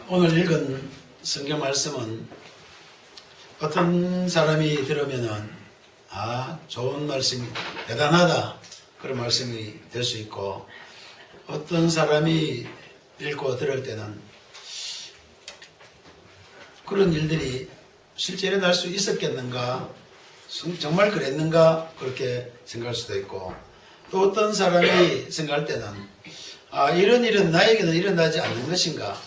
오늘 읽은 성경 말씀은 어떤 사람이 들으면은 좋은 말씀이 대단하다 그런 말씀이 될 수 있고, 어떤 사람이 읽고 들을 때는 그런 일들이 실제 일어날 수 있었겠는가, 정말 그랬는가 그렇게 생각할 수도 있고, 또 어떤 사람이 생각할 때는 이런 일은 나에게는 일어나지 않는 것인가.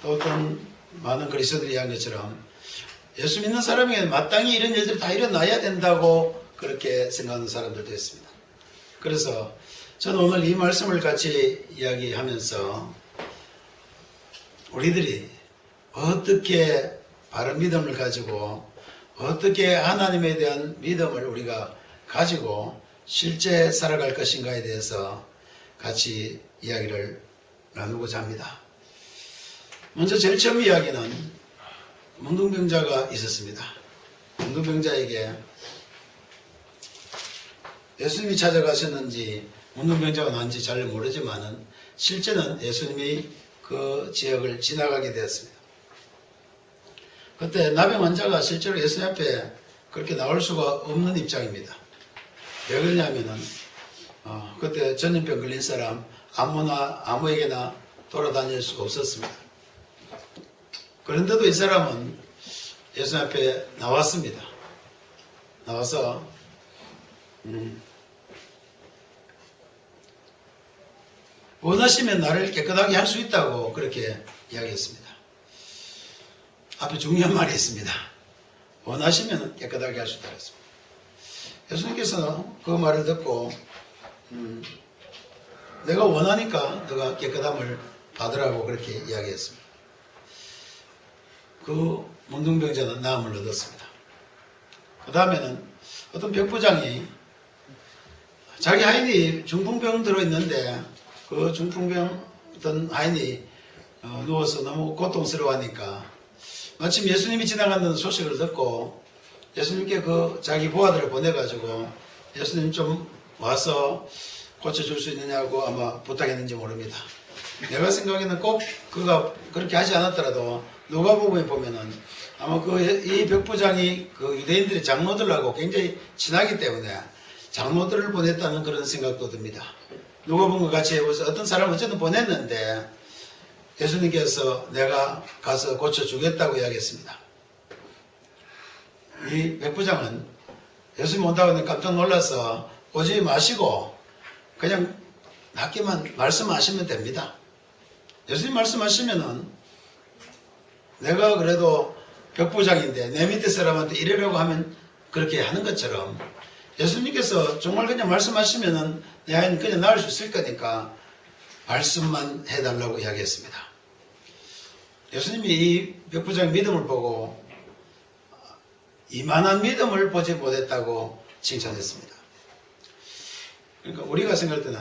또 어떤 많은 그리스도들이 한 것처럼 예수 믿는 사람에게는 마땅히 이런 일들이 다 일어나야 된다고 그렇게 생각하는 사람들도 있습니다. 그래서 저는 오늘 이 말씀을 같이 이야기하면서 우리들이 어떻게 바른 믿음을 가지고 어떻게 하나님에 대한 믿음을 우리가 가지고 실제 살아갈 것인가에 대해서 같이 이야기를 나누고자 합니다. 먼저 제일 처음 이야기는 문둥병자가 있었습니다. 문둥병자에게 예수님이 찾아가셨는지 문둥병자가 나온지 잘 모르지만은 실제는 예수님이 그 지역을 지나가게 되었습니다. 그때 나병 환자가 실제로 예수님 앞에 그렇게 나올 수가 없는 입장입니다. 왜 그러냐면은 그때 전염병 걸린 사람 아무에게나 돌아다닐 수가 없었습니다. 그런데도 이 사람은 예수님 앞에 나왔습니다. 나와서 원하시면 나를 깨끗하게 할 수 있다고 그렇게 이야기했습니다. 앞에 중요한 말이 있습니다. 원하시면 깨끗하게 할 수 있다고 했습니다. 예수님께서는 그 말을 듣고 내가 원하니까 너가 깨끗함을 받으라고 그렇게 이야기했습니다. 그 문둥병자는 나음을 얻었습니다. 그 다음에는 어떤 백부장이 자기 하인이 중풍병 들어있는데 그 중풍병 어떤 하인이 누워서 너무 고통스러워하니까 마침 예수님이 지나간다는 소식을 듣고 예수님께 그 자기 부하들을 보내가지고 예수님 좀 와서 고쳐줄 수 있느냐고 아마 부탁했는지 모릅니다. 내가 생각에는 꼭 그가 그렇게 하지 않았더라도 누가복음에 보면은 아마 이 백부장이 그 유대인들의 장로들하고 굉장히 친하기 때문에 장로들을 보냈다는 그런 생각도 듭니다. 누가복음과 같이 해보세요. 어떤 사람을 어쨌든 보냈는데 예수님께서 내가 가서 고쳐주겠다고 이야기했습니다. 이 백부장은 예수님 온다고 하니 깜짝 놀라서 오지 마시고 그냥 낮게만 말씀하시면 됩니다. 예수님 말씀하시면은 내가 그래도 백부장인데 내 밑에 사람한테 이러려고 하면 그렇게 하는 것처럼 예수님께서 정말 그냥 말씀하시면은 내 아이는 그냥 나을 수 있을 거니까 말씀만 해달라고 이야기했습니다. 예수님이 이 백부장의 믿음을 보고 이만한 믿음을 보지 못했다고 칭찬했습니다. 그러니까 우리가 생각할 때는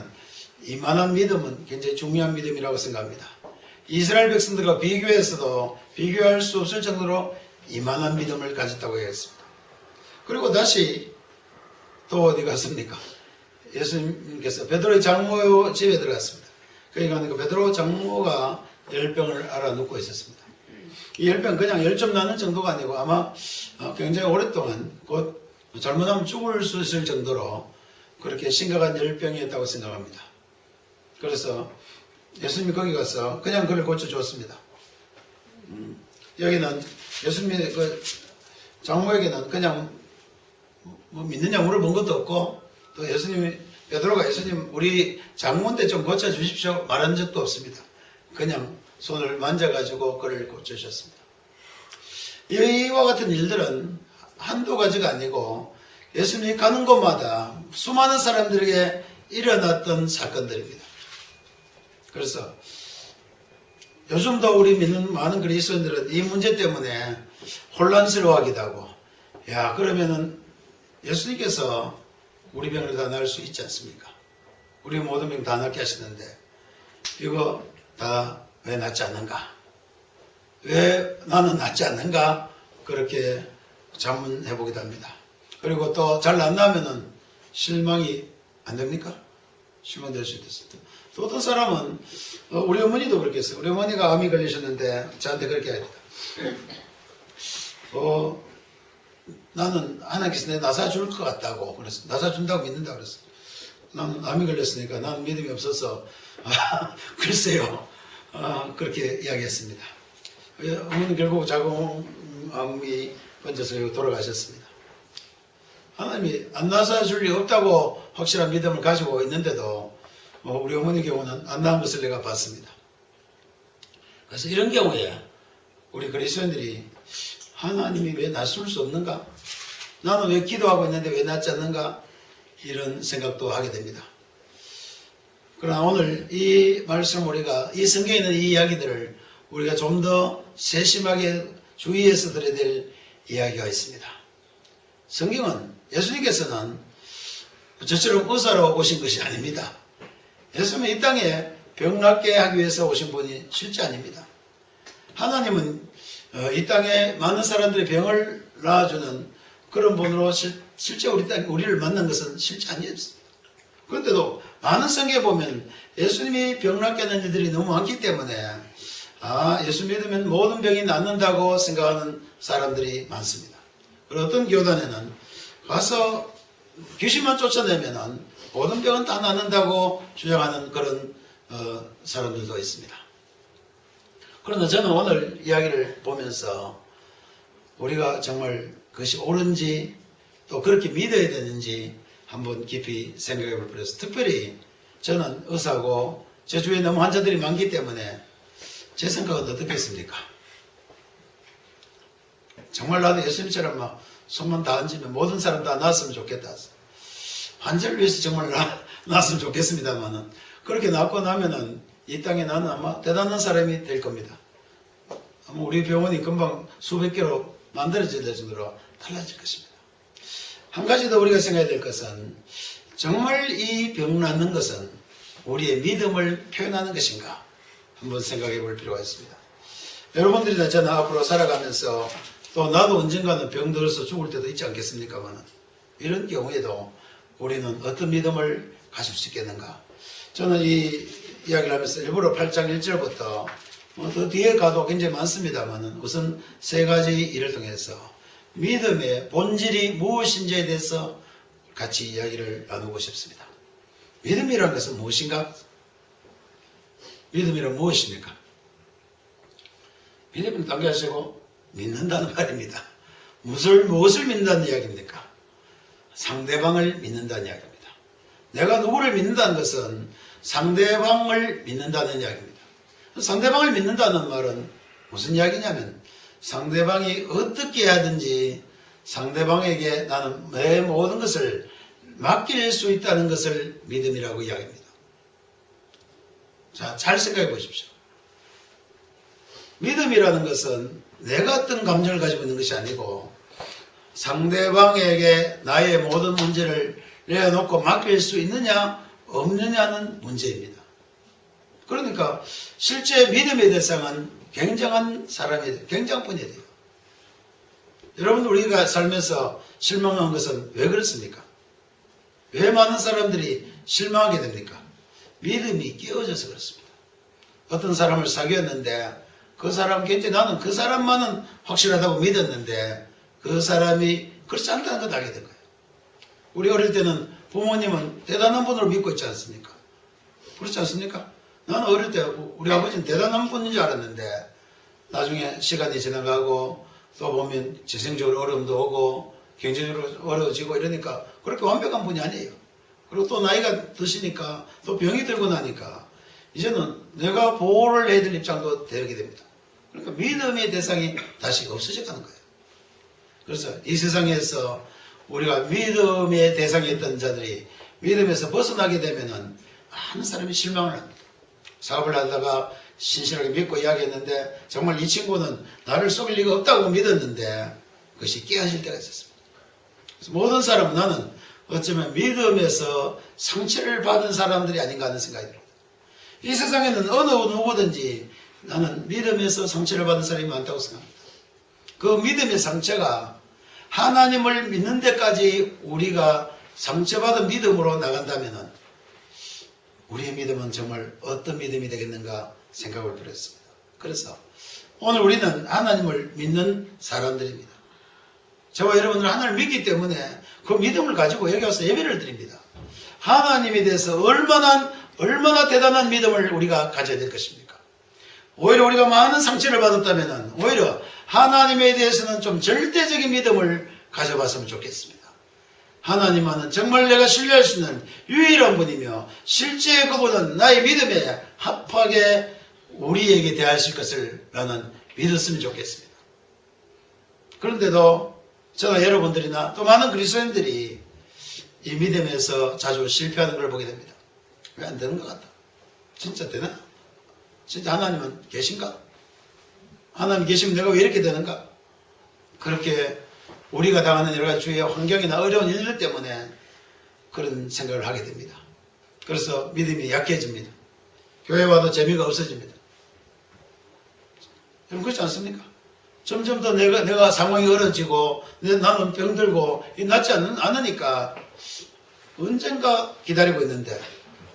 이만한 믿음은 굉장히 중요한 믿음이라고 생각합니다. 이스라엘 백성들과 비교해서도 비교할 수 없을 정도로 이만한 믿음을 가졌다고 했습니다. 그리고 다시 또 어디 갔습니까? 예수님께서 베드로의 장모 집에 들어갔습니다. 그러니까 베드로 장모가 열병을 앓아눕고 있었습니다. 이 열병 그냥 열 좀 나는 정도가 아니고 아마 굉장히 오랫동안 곧 잘못하면 죽을 수 있을 정도로 그렇게 심각한 열병이었다고 생각합니다. 그래서 예수님이 거기 가서 그냥 그를 고쳐주었습니다. 여기는 예수님의 그 장모에게는 그냥 뭐 믿느냐 물어본 것도 없고 또 베드로가 예수님 우리 장모인데 좀 고쳐주십시오 말한 적도 없습니다. 그냥 손을 만져가지고 그를 고쳐주셨습니다. 이와 같은 일들은 한두 가지가 아니고 예수님이 가는 곳마다 수많은 사람들에게 일어났던 사건들입니다. 그래서 요즘도 우리 믿는 많은 그리스도인들은 이 문제 때문에 혼란스러워하기도 하고 그러면은 예수님께서 우리 병을 다 나을 수 있지 않습니까? 우리 모든 병 다 낫게 하시는데 이거 다 왜 낫지 않는가? 왜 나는 낫지 않는가? 그렇게 자문해보기도 합니다. 그리고 또 잘 안 나면은 실망이 안 됩니까? 실망될 수 있습니다. 또 어떤 사람은 우리 어머니도 그렇게 했어요. 우리 어머니가 암이 걸리셨는데 저한테 그렇게 하더라. 나는 하나님께서 내 나사줄 것 같다고 그랬어. 나사준다고 믿는다 그랬어. 나는 암이 걸렸으니까 나는 믿음이 없어서 글쎄요. 그렇게 이야기했습니다. 어머니 결국 자궁암이 번져서 돌아가셨습니다. 하나님이 안 나사줄 리 없다고 확실한 믿음을 가지고 있는데도 우리 어머니 경우는 안 나은 것을 내가 봤습니다. 그래서 이런 경우에 우리 그리스도인들이 하나님이 왜 낫을 수 없는가? 나는 왜 기도하고 있는데 왜 낫지 않는가? 이런 생각도 하게 됩니다. 그러나 오늘 이 말씀 우리가 이 성경에 있는 이 이야기들을 우리가 좀 더 세심하게 주의해서 들어야 될 이야기가 있습니다. 성경은 예수님께서는 저처럼 의사로 오신 것이 아닙니다. 예수님은 이 땅에 병 낫게 하기 위해서 오신 분이 실제 아닙니다. 하나님은 이 땅에 많은 사람들의 병을 낳아주는 그런 분으로 실제 우리를 만난 것은 실제 아니었습니다. 그런데도 많은 성경에 보면 예수님이 병 낫게 하는 일들이 너무 많기 때문에 예수 믿으면 모든 병이 낫는다고 생각하는 사람들이 많습니다. 그리고 어떤 교단에는 가서 귀신만 쫓아내면 모든 병은 다 낫는다고 주장하는 그런 사람들도 있습니다. 그러나 저는 오늘 이야기를 보면서 우리가 정말 그것이 옳은지 또 그렇게 믿어야 되는지 한번 깊이 생각해 볼 필요해서 특별히 저는 의사고 제 주위에 너무 환자들이 많기 때문에 제 생각은 어떻겠습니까? 정말 나도 예수님처럼 막 손만 다 얹으면 모든 사람 다 나았으면 좋겠다. 환자를 위해서 정말 나았으면 좋겠습니다만은 그렇게 낫고 나면은 이 땅에 나는 아마 대단한 사람이 될 겁니다. 아마 우리 병원이 금방 수백 개로 만들어질 정도로 달라질 것입니다. 한 가지 더 우리가 생각해야 될 것은 정말 이 병 낫는 것은 우리의 믿음을 표현하는 것인가 한번 생각해 볼 필요가 있습니다. 여러분들이나 저는 앞으로 살아가면서 또 나도 언젠가는 병 들어서 죽을 때도 있지 않겠습니까만 이런 경우에도 우리는 어떤 믿음을 가질 수 있겠는가? 저는 이 이야기를 하면서 일부러 8장 1절부터 더 뒤에 가도 굉장히 많습니다만 우선 세 가지 일을 통해서 믿음의 본질이 무엇인지에 대해서 같이 이야기를 나누고 싶습니다. 믿음이라는 것은 무엇인가? 믿음이란 무엇입니까? 믿음은 당겨하시고 믿는다는 말입니다. 무엇을 믿는다는 이야기입니까? 상대방을 믿는다는 이야기입니다. 내가 누구를 믿는다는 것은 상대방을 믿는다는 이야기입니다. 상대방을 믿는다는 말은 무슨 이야기냐면 상대방이 어떻게 하든지 상대방에게 나는 내 모든 것을 맡길 수 있다는 것을 믿음이라고 이야기합니다. 자, 잘 생각해 보십시오. 믿음이라는 것은 내가 어떤 감정을 가지고 있는 것이 아니고 상대방에게 나의 모든 문제를 내어놓고 맡길 수 있느냐 없느냐는 문제입니다. 그러니까 실제 믿음의 대상은 굉장한 사람이 굉장한 분이 돼요. 여러분 우리가 살면서 실망한 것은 왜 그렇습니까? 왜 많은 사람들이 실망하게 됩니까? 믿음이 깨어져서 그렇습니다. 어떤 사람을 사귀었는데 그 사람 굉장히 나는 그 사람만은 확실하다고 믿었는데 그 사람이 그렇지 않다는 걸 알게 된 거예요. 우리 어릴 때는 부모님은 대단한 분으로 믿고 있지 않습니까? 그렇지 않습니까? 나는 어릴 때 우리 아버지는 대단한 분인 줄 알았는데 나중에 시간이 지나가고 또 보면 재정적으로 어려움도 오고 경제적으로 어려워지고 이러니까 그렇게 완벽한 분이 아니에요. 그리고 또 나이가 드시니까 또 병이 들고 나니까 이제는 내가 보호를 해야 될 입장도 되게 됩니다. 그러니까 믿음의 대상이 다시 없어져 가는 거예요. 그래서 이 세상에서 우리가 믿음의 대상이었던 자들이 믿음에서 벗어나게 되면은 많은 사람이 실망을 합니다. 사업을 하다가 신실하게 믿고 이야기했는데 정말 이 친구는 나를 속일 리가 없다고 믿었는데 그것이 깨어질 때가 있었습니다. 그래서 모든 사람은 나는 어쩌면 믿음에서 상처를 받은 사람들이 아닌가 하는 생각이 듭니다. 이 세상에는 어느 누구든지 나는 믿음에서 상처를 받은 사람이 많다고 생각합니다. 그 믿음의 상처가 하나님을 믿는 데까지 우리가 상처받은 믿음으로 나간다면 우리의 믿음은 정말 어떤 믿음이 되겠는가 생각을 드렸습니다. 그래서 오늘 우리는 하나님을 믿는 사람들입니다. 저와 여러분들은 하나님을 믿기 때문에 그 믿음을 가지고 여기 와서 예배를 드립니다. 하나님에 대해서 얼마나 대단한 믿음을 우리가 가져야 될 것입니까? 오히려 우리가 많은 상처를 받았다면 오히려 하나님에 대해서는 좀 절대적인 믿음을 가져봤으면 좋겠습니다. 하나님은 정말 내가 신뢰할 수 있는 유일한 분이며 실제 그분은 나의 믿음에 합하게 우리에게 대하실 것을 나는 믿었으면 좋겠습니다. 그런데도 저나 여러분들이나 또 많은 그리스도인들이 이 믿음에서 자주 실패하는 걸 보게 됩니다. 왜 안 되는 것 같다. 진짜 되나? 진짜 하나님은 계신가? 하나님 계시면 내가 왜 이렇게 되는가? 그렇게 우리가 당하는 여러 가지 주위의 환경이나 어려운 일들 때문에 그런 생각을 하게 됩니다. 그래서 믿음이 약해집니다. 교회 와도 재미가 없어집니다. 여러분 그렇지 않습니까? 점점 더 내가 상황이 어려지고 나는 병들고 낫지 않으니까 언젠가 기다리고 있는데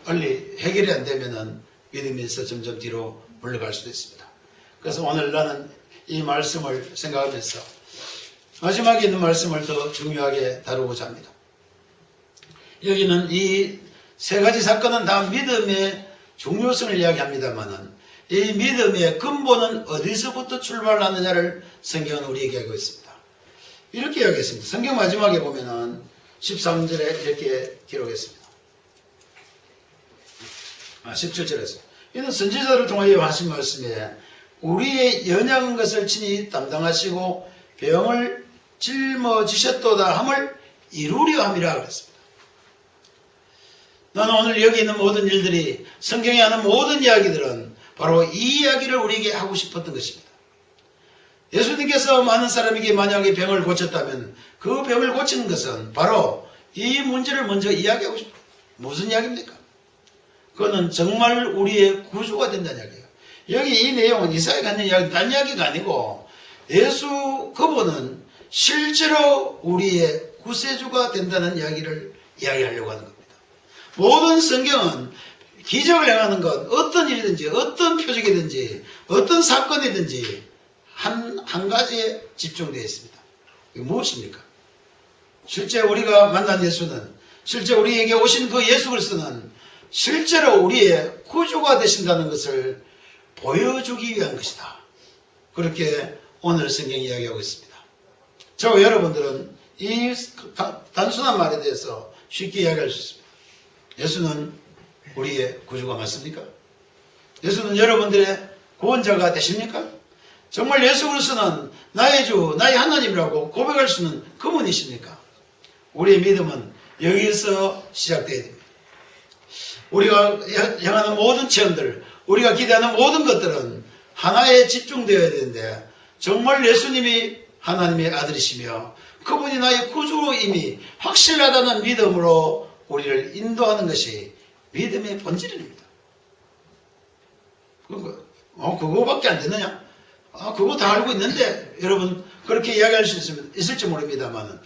빨리 해결이 안 되면은 믿음에서 점점 뒤로 물러갈 수도 있습니다. 그래서 오늘 나는 이 말씀을 생각하면서 마지막에 있는 말씀을 더 중요하게 다루고자 합니다. 여기는 이 세 가지 사건은 다 믿음의 중요성을 이야기합니다만은 이 믿음의 근본은 어디서부터 출발하느냐를 성경은 우리에게 하고 있습니다. 이렇게 이야기했습니다. 성경 마지막에 보면은 13절에 이렇게 기록했습니다. 17절에서 이는 선지자들을 통하여 하신 말씀에 우리의 연약한 것을 친히 담당하시고 병을 짊어지셨도다 함을 이루려 함이라 그랬습니다. 나는 오늘 여기 있는 모든 일들이 성경에 하는 모든 이야기들은 바로 이 이야기를 우리에게 하고 싶었던 것입니다. 예수님께서 많은 사람에게 만약에 병을 고쳤다면 그 병을 고치는 것은 바로 이 문제를 먼저 이야기하고 싶어요. 무슨 이야기입니까? 그거는 정말 우리의 구주가 된다는 이야기예요. 여기 이 내용은 이사야가 하는 이야기, 딴 이야기가 아니고 예수 그분은 실제로 우리의 구세주가 된다는 이야기를 이야기하려고 하는 겁니다. 모든 성경은 기적을 행하는 것, 어떤 일이든지 어떤 표적이든지 어떤 사건이든지 한 가지에 집중되어 있습니다. 이게 무엇입니까? 실제 우리가 만난 예수는, 실제 우리에게 오신 그 예수 그리스도는 실제로 우리의 구주가 되신다는 것을 보여주기 위한 것이다. 그렇게 오늘 성경이 이야기하고 있습니다. 저와 여러분들은 이 단순한 말에 대해서 쉽게 이야기할 수 있습니다. 예수는 우리의 구주가 맞습니까? 예수는 여러분들의 구원자가 되십니까? 정말 예수 그리스도는 나의 주, 나의 하나님이라고 고백할 수 있는 그분이십니까? 우리의 믿음은 여기서 시작되어야 됩니다. 우리가 향하는 모든 체험들, 우리가 기대하는 모든 것들은 하나에 집중되어야 되는데 정말 예수님이 하나님의 아들이시며 그분이 나의 구주임이 확실하다는 믿음으로 우리를 인도하는 것이 믿음의 본질입니다. 그거밖에 안 되느냐? 그거 다 알고 있는데 여러분 그렇게 이야기할 수 있을지 모릅니다만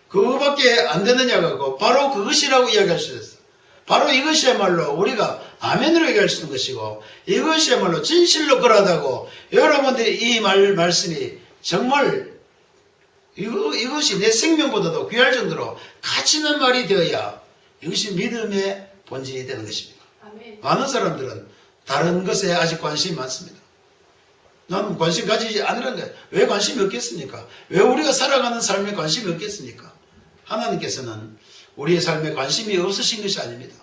그거밖에 안 되느냐고 바로 그것이라고 이야기할 수 있어요. 바로 이것이야말로 우리가 아멘으로 얘기할 수 있는 것이고 이것이야말로 진실로 그러하다고 여러분들이 이 말씀이 정말 이것이 내 생명보다도 귀할 정도로 가치 있는 말이 되어야 이것이 믿음의 본질이 되는 것입니다. 아멘. 많은 사람들은 다른 것에 아직 관심이 많습니다. 나는 관심 가지지 않으라는 거예요. 왜 관심이 없겠습니까? 왜 우리가 살아가는 삶에 관심이 없겠습니까? 하나님께서는 우리의 삶에 관심이 없으신 것이 아닙니다.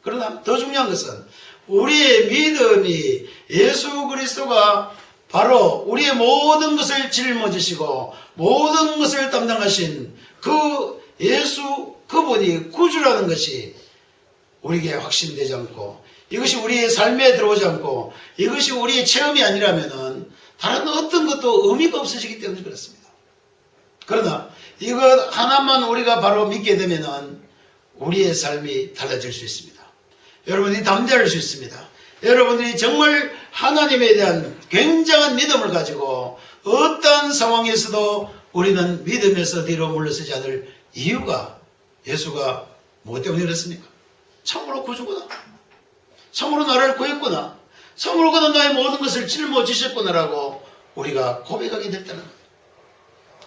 그러나 더 중요한 것은 우리의 믿음이 예수 그리스도가 바로 우리의 모든 것을 짊어지시고 모든 것을 담당하신 그 예수 그분이 구주라는 것이 우리에게 확신되지 않고 이것이 우리의 삶에 들어오지 않고 이것이 우리의 체험이 아니라면은 다른 어떤 것도 의미가 없어지기 때문에 그렇습니다. 그러나 이것 하나만 우리가 바로 믿게 되면은 우리의 삶이 달라질 수 있습니다. 여러분이 담대할 수 있습니다. 여러분들이 정말 하나님에 대한 굉장한 믿음을 가지고 어떠한 상황에서도 우리는 믿음에서 뒤로 물러서지 않을 이유가 예수가 뭐 때문에 그렇습니까? 참으로 구주구나. 참으로 나를 구했구나. 참으로 그는 나의 모든 것을 짊어지셨구나라고 우리가 고백하게 될 때는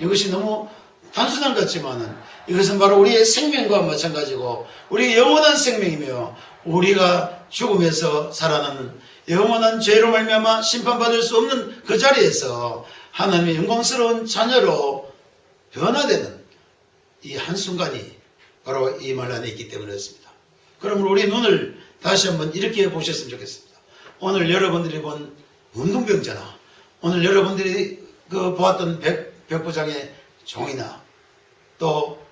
이것이 너무 단순한 것 같지만은 이것은 바로 우리의 생명과 마찬가지고 우리의 영원한 생명이며 우리가 죽음에서 살아나는 영원한 죄로 말미암아 심판받을 수 없는 그 자리에서 하나님의 영광스러운 자녀로 변화되는 이 한순간이 바로 이 말 안에 있기 때문에 그렇습니다. 그러므로 우리 눈을 다시 한번 이렇게 보셨으면 좋겠습니다. 오늘 여러분들이 본 문둥병자나 오늘 여러분들이 보았던 백부장의 종이나 또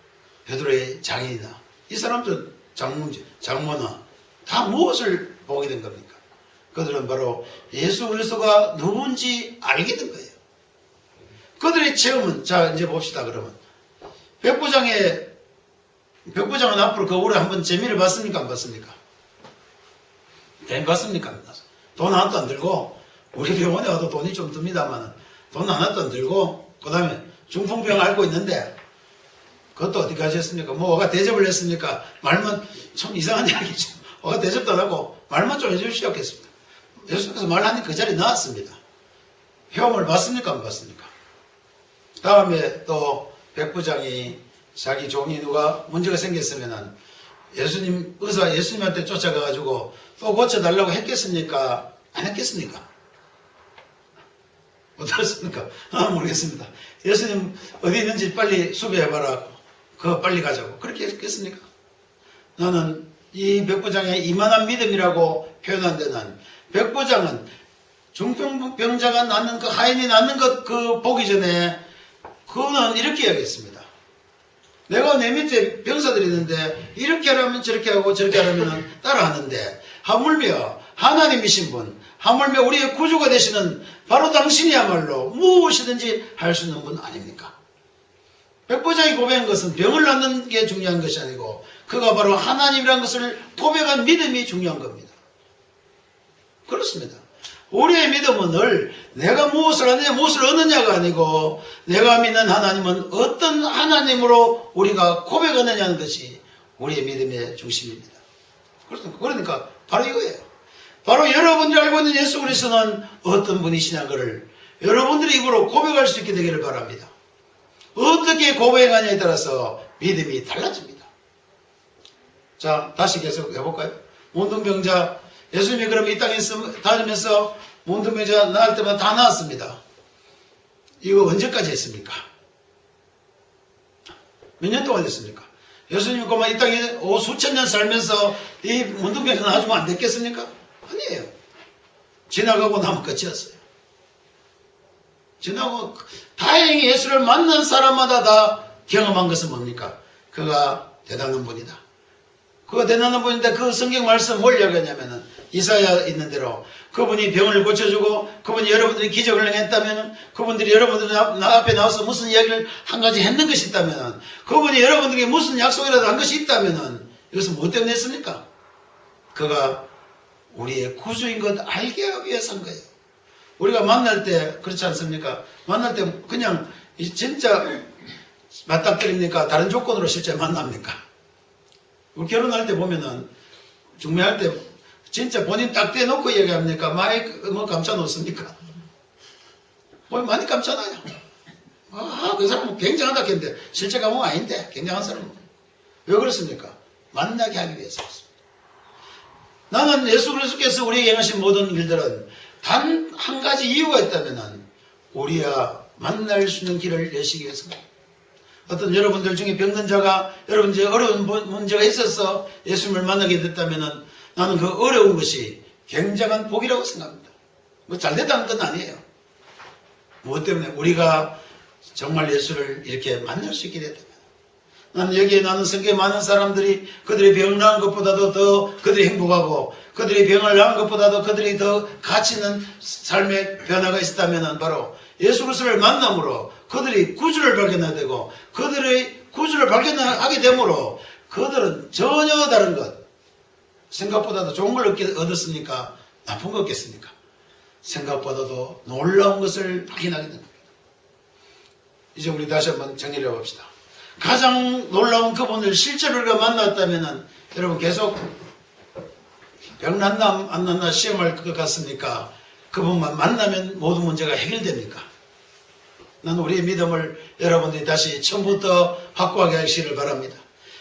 베드로의 장인이나 이 사람들 장모나 다 무엇을 보게 된 겁니까? 그들은 바로 예수 그리스도가 누군지 알게 된 거예요. 그들의 체험은 자 이제 봅시다. 그러면 백부장은 앞으로 그 올해 한번 재미를 봤습니까? 안 봤습니까? 뱀 봤습니까? 돈 하나도 안 들고 우리 병원에 와도 돈이 좀 듭니다만 돈 하나도 안 들고 그 다음에 중풍병 앓고 있는데 그것도 어디까지 했습니까? 뭐 어가 대접을 했습니까? 말만 참 이상한 이야기죠. 어가 대접도 안 하고 말만 좀 해주시오 했습니다. 예수님께서 말하니 그 자리에 나왔습니다. 혐을 봤습니까? 안 봤습니까? 다음에 또 백부장이 자기 종이 누가 문제가 생겼으면은 예수님한테 쫓아가가지고 또 고쳐달라고 했겠습니까? 안 했겠습니까? 어떻습니까? 모르겠습니다. 예수님 어디 있는지 빨리 수배해봐라. 그거 빨리 가자고. 그렇게 했겠습니까? 나는 이 백부장의 이만한 믿음이라고 표현한 데는 백부장은 중풍병자가 낫는 그 하인이 낫는 것 그 보기 전에 그거는 이렇게 이야기했습니다. 내가 내 밑에 병사들이 있는데 이렇게 하라면 저렇게 하고 저렇게 하라면 따라하는데 하물며 하나님이신 분 하물며 우리의 구주가 되시는 바로 당신이야말로 무엇이든지 할 수 있는 분 아닙니까? 백부장이 고백한 것은 병을 낫는 게 중요한 것이 아니고 그가 바로 하나님이라는 것을 고백한 믿음이 중요한 겁니다. 그렇습니다. 우리의 믿음은 늘 내가 무엇을 하느냐 무엇을 얻느냐가 아니고 내가 믿는 하나님은 어떤 하나님으로 우리가 고백하느냐는 것이 우리의 믿음의 중심입니다. 그러니까 바로 이거예요. 바로 여러분들이 알고 있는 예수 그리스도는 어떤 분이시냐 그를 여러분들의 입으로 고백할 수 있게 되기를 바랍니다. 어떻게 고백하냐에 따라서 믿음이 달라집니다. 자, 다시 계속 해볼까요? 문둥병자 예수님이 그럼 이 땅에 다니면서 문둥병자 나을 때마다 다 나았습니다. 이거 언제까지 했습니까? 몇 년 동안 했습니까? 예수님이 그만 이 땅에 수천 년 살면서 이 문둥병자 나아주면 안 됐겠습니까? 아니에요. 지나가고 나면 끝이었어요. 지나고 다행히 예수를 만난 사람마다 다 경험한 것은 뭡니까? 그가 대단한 분이다. 그가 대단한 분인데 그 성경 말씀 뭘 이야기하냐면은 이사야 있는 대로 그분이 병을 고쳐주고 그분이 여러분들이 기적을 행했다면 그분들이 여러분들 앞에 나와서 무슨 이야기를 한 가지 했는 것이 있다면 그분이 여러분들에게 무슨 약속이라도 한 것이 있다면 이것은 무엇 때문에 했습니까? 그가 우리의 구주인 것 알게 하기 위해서 한 거예요. 우리가 만날 때 그렇지 않습니까? 만날 때 그냥 진짜 맞닥뜨립니까? 다른 조건으로 실제 만납니까? 우리 결혼할 때 보면은 중매할 때 진짜 본인 딱 떼놓고 얘기합니까? 많이 감춰놓습니까? 많이 감춰놔요. 그 사람은 굉장하다 했는데 실제 감은 아닌데 굉장한 사람은 왜 그렇습니까? 만나게 하기 위해서 그렇습니다. 나는 예수 그리스도께서 우리에게 행하신 모든 일들은 단 한 가지 이유가 있다면 우리와 만날 수 있는 길을 여시기 위해서입니다. 어떤 여러분들 중에 병든 자가 여러분들 어려운 문제가 있어서 예수님을 만나게 됐다면 나는 그 어려운 것이 굉장한 복이라고 생각합니다. 뭐 잘됐다는 건 아니에요. 무엇 때문에? 우리가 정말 예수를 이렇게 만날 수 있게 됐다면. 나는 여기에 나는 성경에 많은 사람들이 그들이 병 나은 것보다도 더 그들이 행복하고 그들이 병을 나은 것보다도 그들이 더 가치 있는 삶의 변화가 있었다면 바로 예수 그리스도를 만남으로 그들이 구주를 발견하게 되고 그들의 구주를 발견하게 되므로 그들은 전혀 다른 것 생각보다도 좋은 걸 얻었습니까? 나쁜 거 얻겠습니까? 생각보다도 놀라운 것을 발견하게 됩니다. 이제 우리 다시 한번 정리를 해봅시다. 가장 놀라운 그분을 실제로 우리가 만났다면 여러분 계속 병 났나 안 났나 시험할 것 같습니까? 그분만 만나면 모든 문제가 해결됩니까? 나는 우리의 믿음을 여러분들이 다시 처음부터 확고하게 하시기를 바랍니다.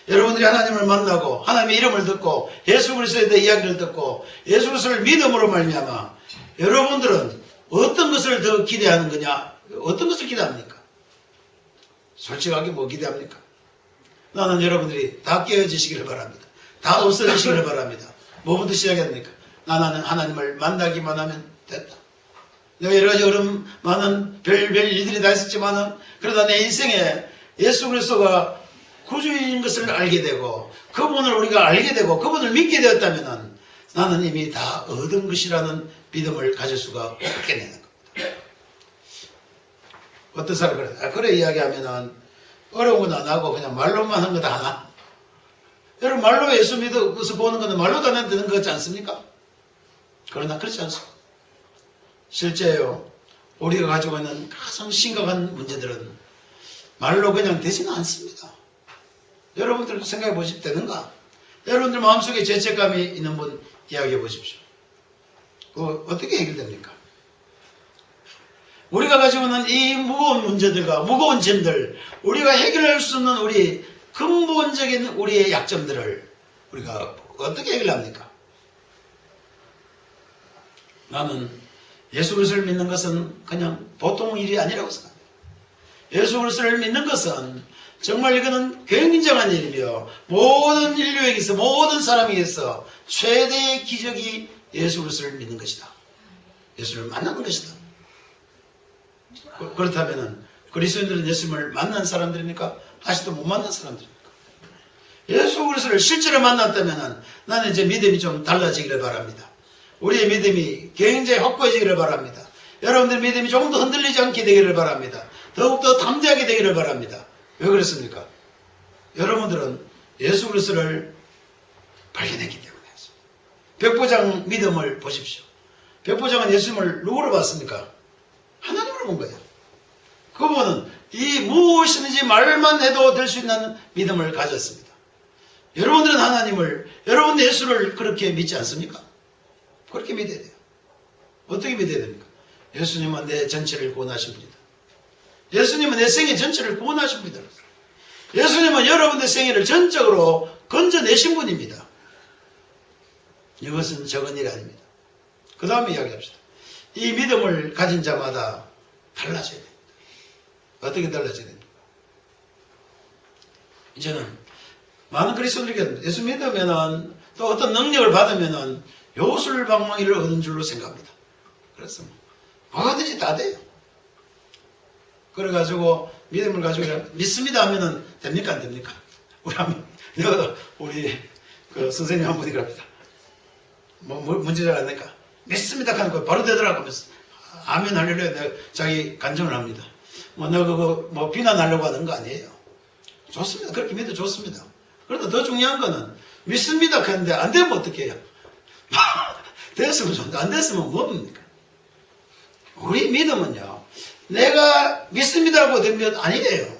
여러분들이 하나님을 만나고 하나님의 이름을 듣고 예수 그리스도에 대해 이야기를 듣고 예수 그리스도를 믿음으로 말미암아 여러분들은 어떤 것을 더 기대하는 거냐? 어떤 것을 기대합니까? 솔직하게 뭐 기대합니까? 나는 여러분들이 다 깨어지시기를 바랍니다. 다 없어지시기를 바랍니다. 뭐부터 시작합니까? 나는 하나님을 만나기만 하면 됐다. 내가 여러 가지 어려움 많은 별별 일들이 다 있었지만은 그러다 내 인생에 예수 그리스도가 구주인 것을 알게 되고 그분을 우리가 알게 되고 그분을 믿게 되었다면은 나는 이미 다 얻은 것이라는 믿음을 가질 수가 없게 되는 겁니다. 어떤 사람이 그래? 그래 이야기하면은 어려운 건 안 하고 그냥 말로만 한 거 다 하나? 여러분 말로 예수 믿어서 보는 것은 말로 다 되는 것 같지 않습니까? 그러나 그렇지 않습니다. 실제요, 우리가 가지고 있는 가장 심각한 문제들은 말로 그냥 되지는 않습니다. 여러분들 생각해 보시면 되는가? 여러분들 마음속에 죄책감이 있는 분 이야기해 보십시오. 어떻게 해결됩니까? 우리가 가지고 있는 이 무거운 문제들과 무거운 짐들, 우리가 해결할 수 없는 우리 근본적인 우리의 약점들을 우리가 어떻게 해결합니까? 나는 예수 그리스도를 믿는 것은 그냥 보통 일이 아니라고 생각합니다. 예수 그리스도를 믿는 것은 정말 이거는 굉장한 일이며 모든 인류에게서 모든 사람에게서 최대의 기적이 예수 그리스도를 믿는 것이다. 예수를 만나는 것이다. 그렇다면 그리스도인들은 예수님을 만난 사람들입니까? 아직도 못 만난 사람들입니까? 예수 그리스도를 실제로 만났다면 나는 이제 믿음이 좀 달라지기를 바랍니다. 우리의 믿음이 굉장히 확고해지기를 바랍니다. 여러분들 믿음이 조금 더 흔들리지 않게 되기를 바랍니다. 더욱더 담대하게 되기를 바랍니다. 왜 그렇습니까? 여러분들은 예수 그리스도를 발견했기 때문에. 백부장 믿음을 보십시오. 백부장은 예수님을 누구로 봤습니까? 하나님으로 본 거예요. 그분은 이 무엇이든지 말만 해도 될 수 있는 믿음을 가졌습니다. 여러분들은 하나님을, 여러분 예수를 그렇게 믿지 않습니까? 그렇게 믿어야 돼요. 어떻게 믿어야 됩니까? 예수님은 내 전체를 구원하신 분이다. 예수님은 내 생애 전체를 구원하신 분이다. 예수님은 여러분의 생애를 전적으로 건져내신 분입니다. 이것은 적은 일이 아닙니다. 그 다음에 이야기합시다. 이 믿음을 가진 자마다 달라져야 됩니다. 어떻게 달라져야 됩니까? 이제는 많은 그리스도인들에게 예수 믿으면은 또 어떤 능력을 받으면은 요술방망이를 얻은 줄로 생각합니다. 그래서 뭐든지 다 돼요. 그래가지고 믿음을 가지고 믿습니다 하면은 됩니까 안 됩니까? 우리 그 선생님 한 분이 그럽니다. 뭐 문제가 안 되니까 믿습니다 하니까 바로 되더라고 하면서 아멘 할렐루야 내가 자기 간증을 합니다. 뭐 내가 그거 뭐 비난하려고 하는 거 아니에요. 좋습니다. 그렇게 믿어 좋습니다. 그런데 더 중요한 거는 믿습니다 했는데 안 되면 어떻게 해요? 됐으면 좋은데 안 됐으면 뭡니까? 우리 믿음은요, 내가 믿습니다라고 된 것 아니에요.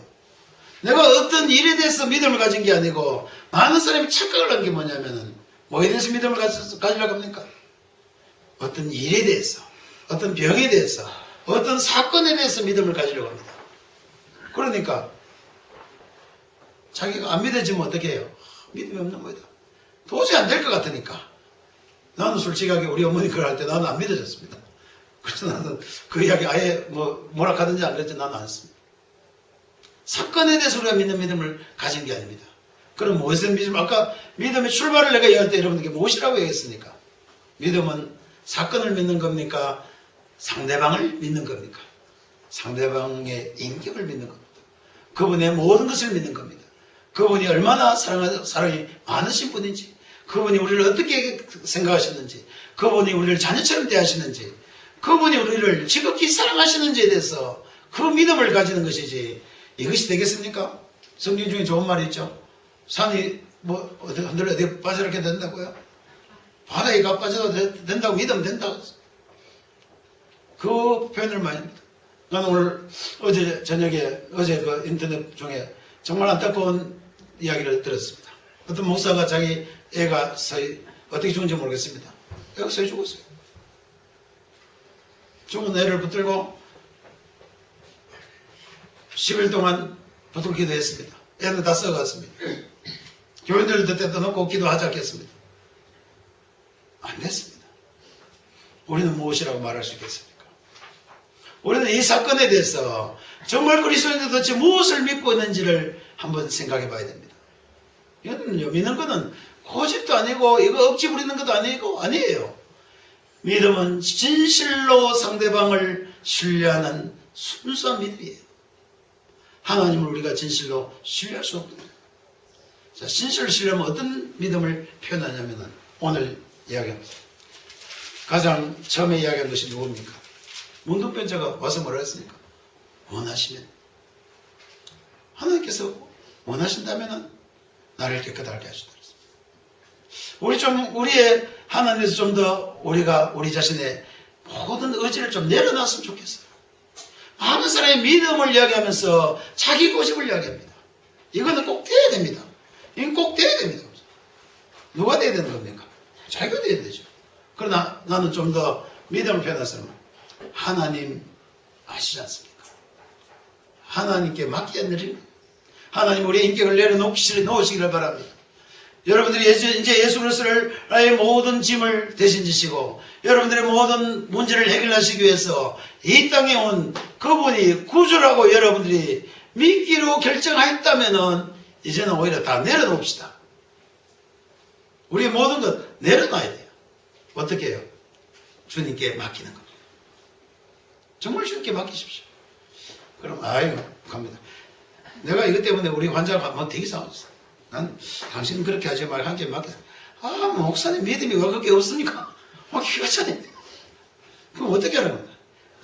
내가 어떤 일에 대해서 믿음을 가진 게 아니고 많은 사람이 착각을 한 게 뭐냐면은 뭐에 대해서 믿음을 가지려고 합니까? 어떤 일에 대해서, 어떤 병에 대해서, 어떤 사건에 대해서 믿음을 가지려고 합니다. 그러니까 자기가 안 믿어지면 어떻게 해요? 믿음이 없는 거다. 도저히 안 될 것 같으니까. 나는 솔직하게 우리 어머니 그걸 할 때 나는 안 믿어졌습니다. 그래서 나는 그 이야기 아예 뭐라 하든지 안 그랬지 나는 안 했습니다. 사건에 대해서 우리가 믿는 믿음을 가진 게 아닙니다. 그럼 무엇을 믿음? 아까 믿음의 출발을 내가 얘기할 때 여러분들께 무엇이라고 얘기했습니까? 믿음은 사건을 믿는 겁니까? 상대방을 믿는 겁니까? 상대방의 인격을 믿는 겁니다. 그분의 모든 것을 믿는 겁니다. 그분이 얼마나 사랑이 많으신 분인지, 그분이 우리를 어떻게 생각하시는지, 그분이 우리를 자녀처럼 대하시는지, 그분이 우리를 지극히 사랑하시는지에 대해서 그 믿음을 가지는 것이지 이것이 되겠습니까? 성경 중에 좋은 말이 있죠. 산이 뭐 흔들어 어디 빠져렇게 된다고요? 바다에 가 빠져도 된다고 믿으면 된다고. 그 표현을 많이 합니다. 나는 오늘 어제 저녁에 어제 그 인터넷 중에 정말 안타까운 이야기를 들었습니다. 어떤 목사가 자기 애가 어떻게 죽은지 모르겠습니다. 역사에 죽었어요. 죽은 애를 붙들고 10일 동안 붙들고 기도했습니다. 애는 다 썩었습니다. 교인들 때도 놓고 기도하지 않겠습니다. 안 됐습니다. 우리는 무엇이라고 말할 수 있겠습니까? 우리는 이 사건에 대해서 정말 그리스도인들 도대체 무엇을 믿고 있는지를 한번 생각해 봐야 됩니다. 이거는요, 믿는 거는 고집도 아니고 이거 억지 부리는 것도 아니에요. 믿음은 진실로 상대방을 신뢰하는 순수한 믿음이에요. 하나님을 우리가 진실로 신뢰할 수 없거든요. 자, 진실을 신뢰하면 어떤 믿음을 표현하냐면은 오늘 이야기합니다. 가장 처음에 이야기한 것이 누굽니까? 문둥병자가 와서 뭐라 했습니까? 원하시면, 하나님께서 원하신다면은 나를 깨끗하게 하시다. 우리의 하나님에서 좀 더 우리가 우리 자신의 모든 의지를 좀 내려놨으면 좋겠어요. 많은 사람이 믿음을 이야기하면서 자기 고집을 이야기합니다. 이거는 꼭 돼야 됩니다. 이건 꼭 돼야 됩니다. 누가 돼야 되는 겁니까? 자기가 돼야 되죠. 그러나 나는 좀 더 믿음을 표현해서 하나님 아시지 않습니까? 하나님께 맡겨드립니다. 하나님 우리의 인격을 내려놓으시기를 바랍니다. 여러분들이 이제 예수 그리스도를 나의 모든 짐을 대신 지시고 여러분들의 모든 문제를 해결하시기 위해서 이 땅에 온 그분이 구주라고 여러분들이 믿기로 결정하였다면은 이제는 오히려 다 내려놓읍시다. 우리의 모든 것 내려놔야 돼요. 어떻게 해요? 주님께 맡기는 겁니다. 정말 주님께 맡기십시오. 그럼 갑니다. 내가 이것 때문에 우리 환자가 막 되게 싸웠어. 난 당신은 그렇게 하지 말고 한테 맡겼어. 목사님 믿음이 왜 그렇게 없습니까? 기가차네. 그럼 어떻게 하는 겁니까?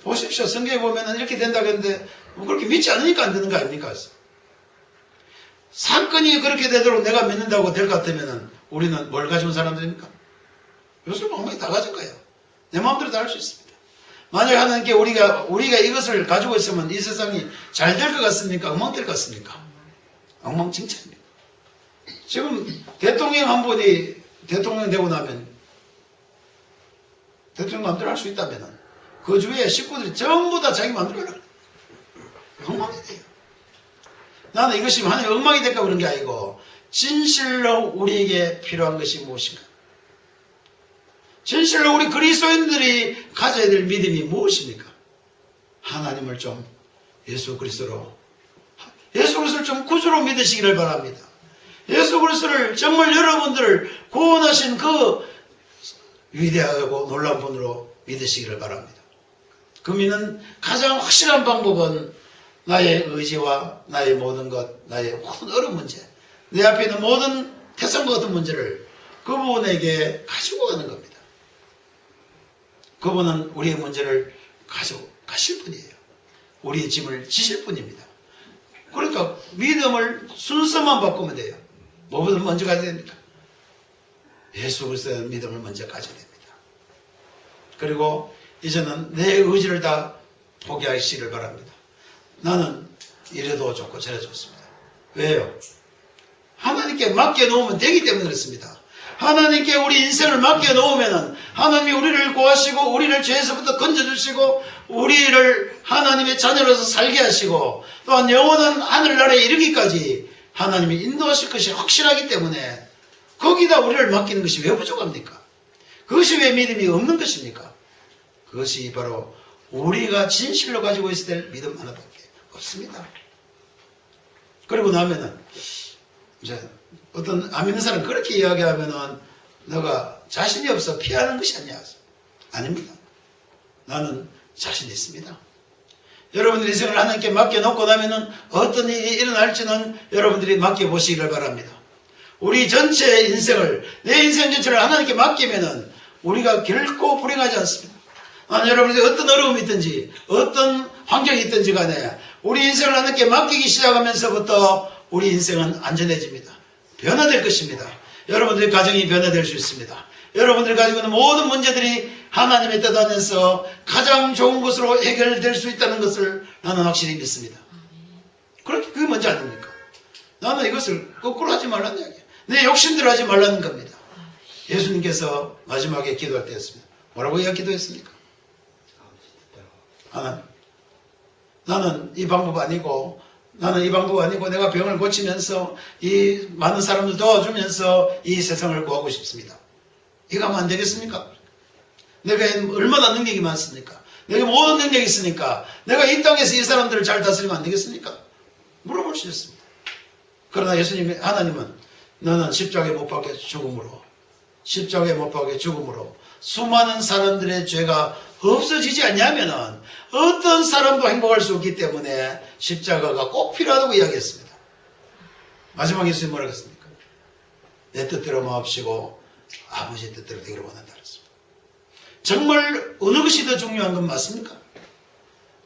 보십시오. 성경에 보면 이렇게 된다고 했는데 그렇게 믿지 않으니까 안 되는 거 아닙니까? 사건이 그렇게 되도록 내가 믿는다고 될 것 같으면 우리는 뭘 가지고 사람들입니까? 요술 엉망이 다 가진 거예요. 내 마음대로 다 할 수 있습니다. 만약 하나님께 우리가 이것을 가지고 있으면 이 세상이 잘 될 것 같습니까? 엉망될 것 같습니까? 엉망진창입니다. 지금 대통령 한 분이 대통령 되고 나면 대통령 마음대로 할 수 있다면 그 주위에 식구들이 전부 다 자기 마음대로 하려고 해요. 엉망이 돼요. 나는 이것이 하나님 엉망이 될까 그런 게 아니고 진실로 우리에게 필요한 것이 무엇인가? 진실로 우리 그리스도인들이 가져야 될 믿음이 무엇입니까? 하나님을 좀 예수 그리스도를 좀 구주로 믿으시기를 바랍니다. 예수 그리스도를 정말 여러분들을 구원하신 그 위대하고 놀라운 분으로 믿으시기를 바랍니다. 그 믿는 가장 확실한 방법은 나의 의지와 나의 모든 것, 나의 모든 어려운 문제, 내 앞에 있는 모든 태산과 같은 문제를 그분에게 가지고 가는 겁니다. 그분은 우리의 문제를 가지고 가실 분이에요. 우리의 짐을 지실 분입니다. 그러니까 믿음을 순서만 바꾸면 돼요. 뭐부터 먼저 가져야 됩니까? 예수 그리스도의 믿음을 먼저 가져야 됩니다. 그리고 이제는 내 의지를 다 포기하시기를 바랍니다. 나는 이래도 좋고 저래도 좋습니다. 왜요? 하나님께 맡겨놓으면 되기 때문에 그렇습니다. 하나님께 우리 인생을 맡겨놓으면 하나님이 우리를 구하시고 우리를 죄에서부터 건져주시고 우리를 하나님의 자녀로서 살게 하시고 또한 영원한 하늘나라에 이르기까지 하나님이 인도하실 것이 확실하기 때문에 거기다 우리를 맡기는 것이 왜 부족합니까? 그것이 왜 믿음이 없는 것입니까? 그것이 바로 우리가 진실로 가지고 있어야 될 믿음 하나밖에 없습니다. 그리고 나면은 이제 어떤 안 믿는 사람 그렇게 이야기하면은 너가 자신이 없어 피하는 것이 아니야. 아닙니다. 나는 자신이 있습니다. 여러분들 인생을 하나님께 맡겨놓고 나면은 어떤 일이 일어날지는 여러분들이 맡겨보시기를 바랍니다. 우리 전체 인생을, 내 인생 전체를 하나님께 맡기면은 우리가 결코 불행하지 않습니다. 여러분들이 어떤 어려움이 있든지 어떤 환경이 있든지 간에 우리 인생을 하나님께 맡기기 시작하면서부터 우리 인생은 안전해집니다. 변화될 것입니다. 여러분들의 가정이 변화될 수 있습니다. 여러분들이 가지고 있는 모든 문제들이 하나님의 뜻 안에서 가장 좋은 것으로 해결될 수 있다는 것을 나는 확실히 믿습니다. 그게 먼저 아닙니까? 나는 이것을 거꾸로 하지 말라는 이야기예요. 내 욕심대로 하지 말라는 겁니다. 예수님께서 마지막에 기도할 때였습니다. 뭐라고 기도했습니까? 하나님, 나는 이 방법 아니고 내가 병을 고치면서 이 많은 사람들 도와주면서 이 세상을 구하고 싶습니다. 이거 하면 안 되겠습니까? 내가 얼마나 능력이 많습니까? 내가 모든 능력이 있으니까 내가 이 땅에서 이 사람들을 잘 다스리면 안 되겠습니까? 물어볼 수 있습니다. 그러나 하나님은 너는 십자가에 못 박혀 죽음으로 수많은 사람들의 죄가 없어지지 않냐면은 어떤 사람도 행복할 수 없기 때문에 십자가가 꼭 필요하다고 이야기했습니다. 마지막에 예수님 뭐라고 했습니까? 내 뜻대로 마옵시고 아버지의 뜻대로 되기를 원한다 그랬습니다. 정말 어느 것이 더 중요한 건 맞습니까?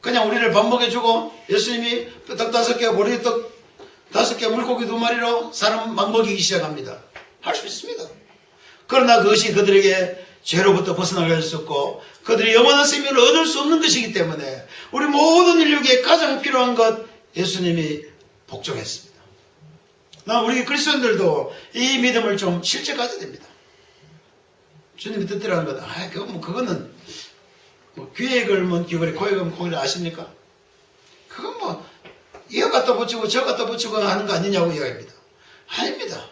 그냥 우리를 밥 먹여주고 예수님이 떡 5개, 보리떡 5개, 물고기 2마리로 사람 막 먹이기 시작합니다. 할 수 있습니다. 그러나 그것이 그들에게 죄로부터 벗어나갈 수 없고 그들이 영원한 생명을 얻을 수 없는 것이기 때문에 우리 모든 인류에게 가장 필요한 것 예수님이 복종했습니다. 우리 그리스도인들도 이 믿음을 좀 실제 가져야 됩니다. 주님이 뜻대로 하는 것, 그거는 귀에 걸면 귀걸이, 코에 걸면 코걸이 아십니까? 그건 이거 갖다 붙이고 저 갖다 붙이고 하는 거 아니냐고 이야기합니다. 아닙니다.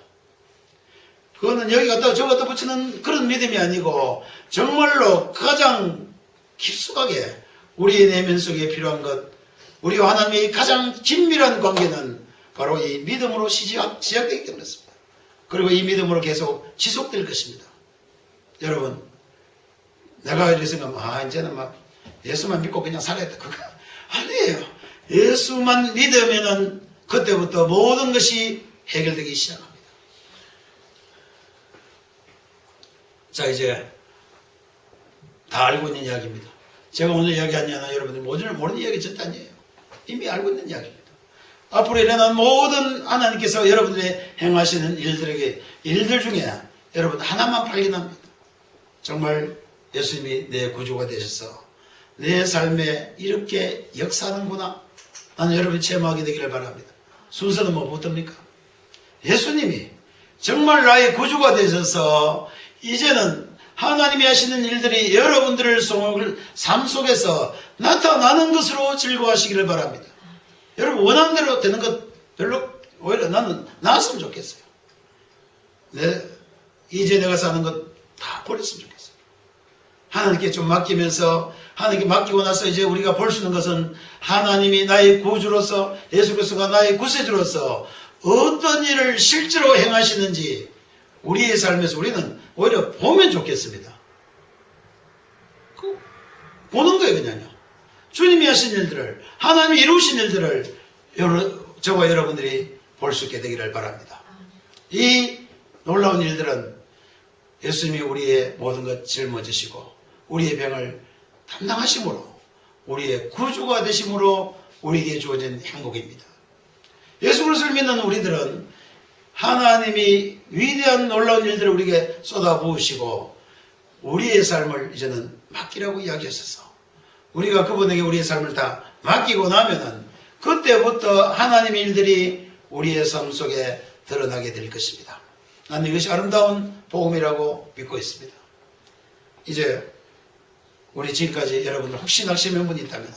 그거는 여기 갖다 저 갖다 붙이는 그런 믿음이 아니고 정말로 가장 깊숙하게 우리의 내면 속에 필요한 것, 우리와 하나님의 가장 긴밀한 관계는 바로 이 믿음으로 시작되기 때문이었습니다. 그리고 이 믿음으로 계속 지속될 것입니다. 여러분, 내가 이렇게 생각하면 이제는 예수만 믿고 그냥 살아야겠다. 그거 아니에요. 예수만 믿으면은 그때부터 모든 것이 해결되기 시작합니다. 자, 이제 다 알고 있는 이야기입니다. 제가 오늘 이야기한 이야기는 여러분들이 모르는 이야기 절대 아니에요. 이미 알고 있는 이야기입니다. 앞으로 일어난 모든 하나님께서 여러분들이 행하시는 일들 중에 여러분 하나만 발견합니다. 정말 예수님이 내 구주가 되셔서 내 삶에 이렇게 역사하는구나. 나는 여러분이 체험하게 되기를 바랍니다. 순서는 뭐부터입니까? 예수님이 정말 나의 구주가 되셔서 이제는 하나님이 하시는 일들이 여러분들의 삶 속에서 나타나는 것으로 즐거워하시기를 바랍니다. 여러분 원하는 대로 되는 것 별로 오히려 나는 나았으면 좋겠어요. 이제 내가 사는 것 다 버렸으면 좋겠어요. 하나님께 좀 맡기면서 하나님께 맡기고 나서 이제 우리가 볼 수 있는 것은 하나님이 나의 구주로서 예수 그리스도가 나의 구세주로서 어떤 일을 실제로 행하시는지 우리의 삶에서 우리는 오히려 보면 좋겠습니다. 보는 거예요 그냥요. 주님이 하신 일들을 하나님이 이루신 일들을 저와 여러분들이 볼 수 있게 되기를 바랍니다. 이 놀라운 일들은 예수님이 우리의 모든 것 짊어지시고 우리의 병을 담당하심으로 우리의 구주가 되심으로 우리에게 주어진 행복입니다. 예수 그리스도를 믿는 우리들은 하나님이 위대한 놀라운 일들을 우리에게 쏟아부으시고 우리의 삶을 이제는 맡기라고 이야기하셔서 우리가 그분에게 우리의 삶을 다 맡기고 나면은 그때부터 하나님의 일들이 우리의 삶 속에 드러나게 될 것입니다. 나는 이것이 아름다운 복음이라고 믿고 있습니다. 이제 우리 지금까지 여러분들 혹시 낙심한 분이 있다면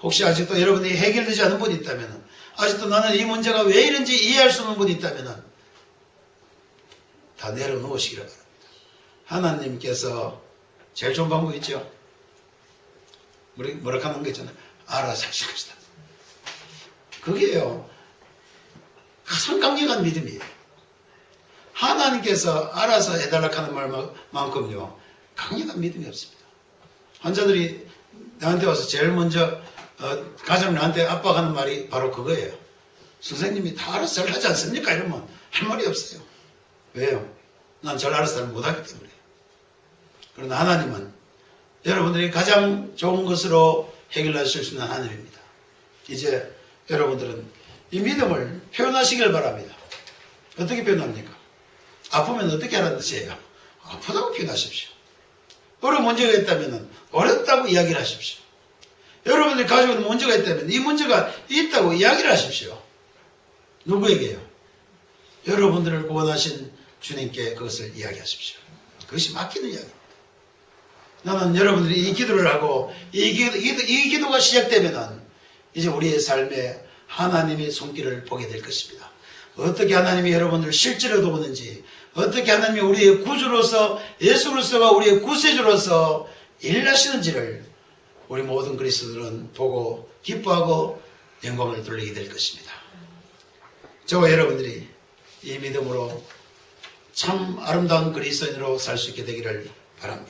혹시 아직도 여러분이 해결되지 않은 분이 있다면 아직도 나는 이 문제가 왜 이런지 이해할 수 없는 분이 있다면 다 내려놓으시기를 바랍니다. 하나님께서 제일 좋은 방법이 있죠. 우리 뭐라 하는 거 있잖아요. 알아서 하실 것이다. 그게요. 가장 강력한 믿음이에요. 하나님께서 알아서 해달라고 하는 말만큼요. 강력한 믿음이 없습니다. 환자들이 나한테 와서 제일 먼저 가장 나한테 압박하는 말이 바로 그거예요. 선생님이 다 알아서 잘 하지 않습니까? 이러면 할 말이 없어요. 왜요? 난 잘 알아서 잘 못하기 때문에. 그러나 하나님은 여러분들이 가장 좋은 것으로 해결하실 수 있는 하나님입니다. 이제 여러분들은 이 믿음을 표현하시길 바랍니다. 어떻게 표현합니까? 아프면 어떻게 하라는 뜻이에요? 아프다고 표현하십시오. 어려운 문제가 있다면 어렵다고 이야기를 하십시오. 여러분들이 가지고 있는 문제가 있다면 이 문제가 있다고 이야기를 하십시오. 누구에게요? 여러분들을 구원하신 주님께 그것을 이야기하십시오. 그것이 맡기는 이야기입니다. 나는 여러분들이 이 기도를 하고 이 기도가 시작되면은 이제 우리의 삶에 하나님의 손길을 보게 될 것입니다. 어떻게 하나님이 여러분들을 실제로 도우는지, 어떻게 하나님이 우리의 구주로서 예수 그리스도가 우리의 구세주로서 일하시는지를 우리 모든 그리스도들은 보고 기뻐하고 영광을 돌리게 될 것입니다. 저와 여러분들이 이 믿음으로 참 아름다운 그리스도인으로 살 수 있게 되기를 바랍니다.